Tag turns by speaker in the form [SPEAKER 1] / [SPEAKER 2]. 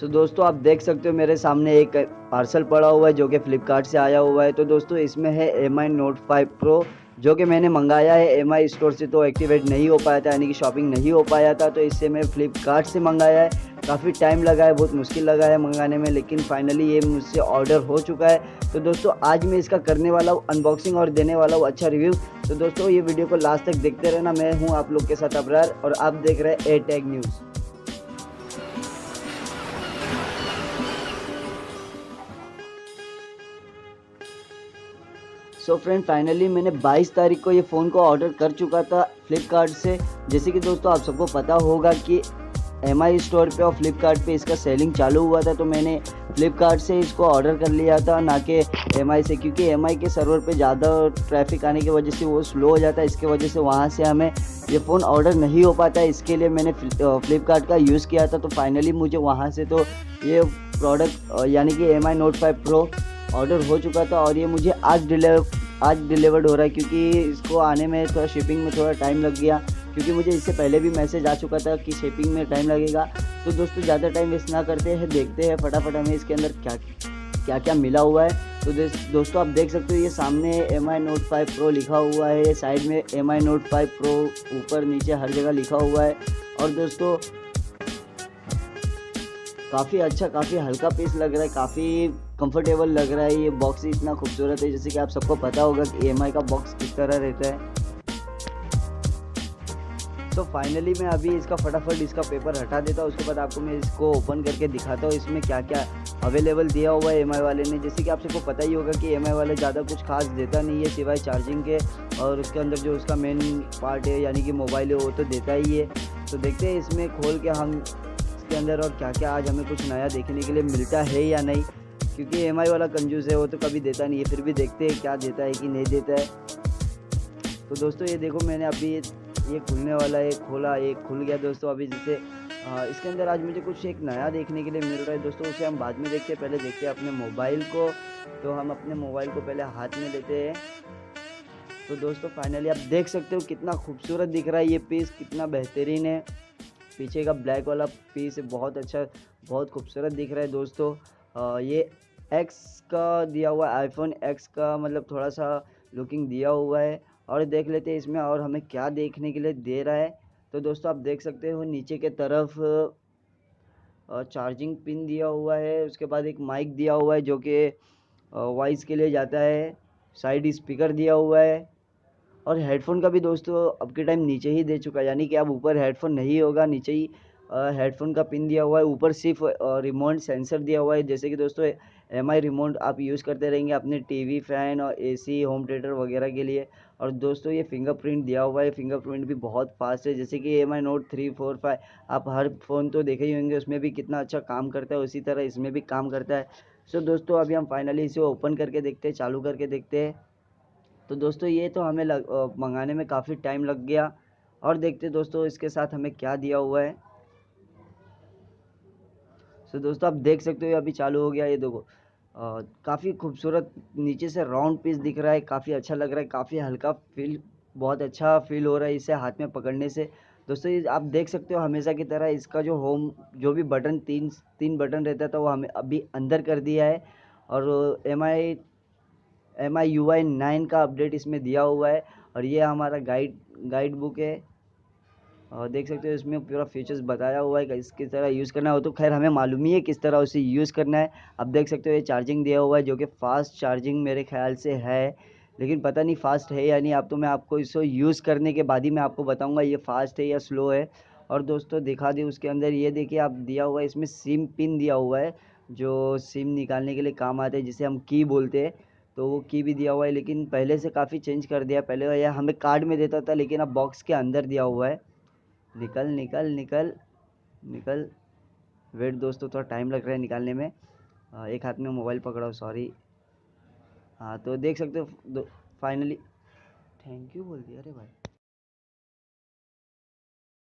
[SPEAKER 1] सो दोस्तों आप देख सकते हो मेरे सामने एक पार्सल पड़ा हुआ है जो कि फ़्लिपकार्ट से आया हुआ है। तो दोस्तों इसमें है एमआई नोट 5 प्रो जो कि मैंने मंगाया है एमआई स्टोर से, तो एक्टिवेट नहीं हो पाया था, यानी कि शॉपिंग नहीं हो पाया था। तो इससे मैं फ़्लिपकार्ट से मंगाया है। काफ़ी टाइम लगा है, बहुत मुश्किल लगा है मंगाने में, लेकिन फाइनली ये मुझसे ऑर्डर हो चुका है। तो दोस्तों आज मैं इसका करने वाला हूँ अनबॉक्सिंग और देने वाला हूँ अच्छा रिव्यू। तो दोस्तों ये वीडियो को लास्ट तक देखते रहना। मैं हूँ आप लोग के साथ अबरार और आप देख रहे हैं a tag news. So friend finally मैंने 22 तारीख को ये फ़ोन को ऑर्डर कर चुका था फ्लिपकार्ट से। जैसे कि दोस्तों आप सबको पता होगा कि एमआई स्टोर पे और फ्लिपकार्ट पे इसका सेलिंग चालू हुआ था, तो मैंने फ्लिपकार्ट से इसको ऑर्डर कर लिया था, ना कि एमआई से, क्योंकि एमआई के सर्वर पे ज़्यादा ट्रैफिक आने की वजह से वो स्लो हो जाता है। इसके वजह से वहाँ से हमें ये फ़ोन ऑर्डर नहीं हो पाता है। इसके लिए मैंने फ्लिपकार्ट का यूज़ किया था। तो फाइनली मुझे वहाँ से तो ये प्रोडक्ट यानी कि एमआई नोट 5 प्रो ऑर्डर हो चुका था और ये मुझे आज डिलीवर्ड हो रहा है, क्योंकि इसको आने में थोड़ा शिपिंग में थोड़ा टाइम लग गया, क्योंकि मुझे इससे पहले भी मैसेज आ चुका था कि शिपिंग में टाइम लगेगा। तो दोस्तों ज़्यादा टाइम वेस्ट ना करते हैं, देखते हैं फटाफट हमें इसके अंदर क्या क्या मिला हुआ है। तो दोस्तों आप देख सकते हो ये सामने एम आई नोट 5 प्रो लिखा हुआ है, साइड में एम आई नोट 5 प्रो ऊपर नीचे हर जगह लिखा हुआ है। और दोस्तों काफ़ी अच्छा, काफ़ी हल्का पीस लग रहा है, काफ़ी कंफर्टेबल लग रहा है। ये बॉक्स इतना खूबसूरत है, जैसे कि आप सबको पता होगा कि एमआई का बॉक्स किस तरह रहता है। तो फाइनली मैं अभी इसका फटाफट इसका पेपर हटा देता हूँ, उसके बाद आपको मैं इसको ओपन करके दिखाता हूँ इसमें क्या क्या अवेलेबल दिया हुआ है एमआई वाले ने। जैसे कि आप सबको पता ही होगा कि एमआई वाले ज़्यादा कुछ खास देता नहीं है सिवाय चार्जिंग के, और उसके अंदर जो उसका मेन पार्ट है यानी कि मोबाइल है वो तो देता ही है। तो देखते हैं इसमें खोल के हम इसके अंदर और क्या क्या आज हमें कुछ नया देखने के लिए मिलता है या नहीं, क्योंकि एमआई वाला कंजूस है, वो तो कभी देता नहीं है। फिर भी देखते हैं क्या देता है कि नहीं देता है। तो दोस्तों ये देखो मैंने अभी ये खुलने वाला है, खोला, एक खुल गया दोस्तों। अभी जैसे इसके अंदर आज मुझे कुछ एक नया देखने के लिए मिल रहा है दोस्तों, उसे हम बाद में देखते हैं। पहले देखते हैं अपने मोबाइल को। तो हम अपने मोबाइल को पहले हाथ में लेते हैं। तो दोस्तों फाइनली आप देख सकते हो कितना खूबसूरत दिख रहा है ये पीस, कितना बेहतरीन है। पीछे का ब्लैक वाला पीस बहुत अच्छा, बहुत खूबसूरत दिख रहा है दोस्तों। ये एक्स का दिया हुआ है, आईफोन एक्स का, मतलब थोड़ा सा लुकिंग दिया हुआ है। और देख लेते हैं इसमें और हमें क्या देखने के लिए दे रहा है। तो दोस्तों आप देख सकते हो नीचे के तरफ चार्जिंग पिन दिया हुआ है, उसके बाद एक माइक दिया हुआ है जो कि वॉइस के लिए जाता है, साइड स्पीकर दिया हुआ है। और हेडफ़ोन का भी दोस्तों अब के टाइम नीचे ही दे चुका है, यानी कि अब ऊपर हेडफ़ोन नहीं होगा, नीचे ही हेडफ़ोन का पिन दिया हुआ है। ऊपर सिर्फ रिमोट सेंसर दिया हुआ है, जैसे कि दोस्तों एमआई रिमोट आप यूज़ करते रहेंगे अपने टीवी, फ़ैन और एसी, होम थिएटर वगैरह के लिए। और दोस्तों ये फिंगरप्रिंट दिया हुआ है, फिंगरप्रिंट भी बहुत फास्ट है, जैसे कि एमआई नोट 3, 4, 5 आप हर फ़ोन तो देखे ही होंगे, उसमें भी कितना अच्छा काम करता है, उसी तरह इसमें भी काम करता है। सो दोस्तों अभी हम फाइनली इसे ओपन करके देखते हैं, चालू करके देखते हैं। तो दोस्तों ये तो हमें मंगाने में काफ़ी टाइम लग गया। और देखते दोस्तों इसके साथ हमें क्या दिया हुआ है। सो दोस्तों आप देख सकते हो अभी चालू हो गया, ये देखो काफ़ी खूबसूरत नीचे से राउंड पीस दिख रहा है, काफ़ी अच्छा लग रहा है, काफ़ी हल्का फील, बहुत अच्छा फील हो रहा है इसे हाथ में पकड़ने से। दोस्तों ये आप देख सकते हो हमेशा की तरह इसका जो होम जो भी बटन तीन तीन बटन रहता था वो हमें अभी अंदर कर दिया है। और MIUI 9 का अपडेट इसमें दिया हुआ है। और ये हमारा गाइड बुक है, और देख सकते हो इसमें पूरा फीचर्स बताया हुआ है कि किस तरह यूज़ करना हो। तो खैर हमें मालूम ही है किस तरह उसे यूज़ करना है। अब देख सकते हो ये चार्जिंग दिया हुआ है जो कि फ़ास्ट चार्जिंग मेरे ख्याल से है, लेकिन पता नहीं फ़ास्ट है या नहीं। अब तो मैं आपको इसको यूज़ करने के बाद ही मैं आपको बताऊँगा ये फ़ास्ट है या स्लो है। और दोस्तों दिखा दी उसके अंदर, ये देखिए आप दिया हुआ है इसमें सिम पिन दिया हुआ है, जो सिम निकालने के लिए काम आता है, जिसे हम की बोलते हैं। तो वो की भी दिया हुआ है, लेकिन पहले से काफ़ी चेंज कर दिया। पहले यह हमें कार्ड में देता था, लेकिन अब बॉक्स के अंदर दिया हुआ है। निकल निकल निकल निकल। वेट दोस्तों थोड़ा टाइम लग रहा है निकालने में। एक हाथ में मोबाइल पकड़ा हूँ, सॉरी। हाँ तो देख सकते हो फाइनली थैंक यू बोल दिया, अरे भाई।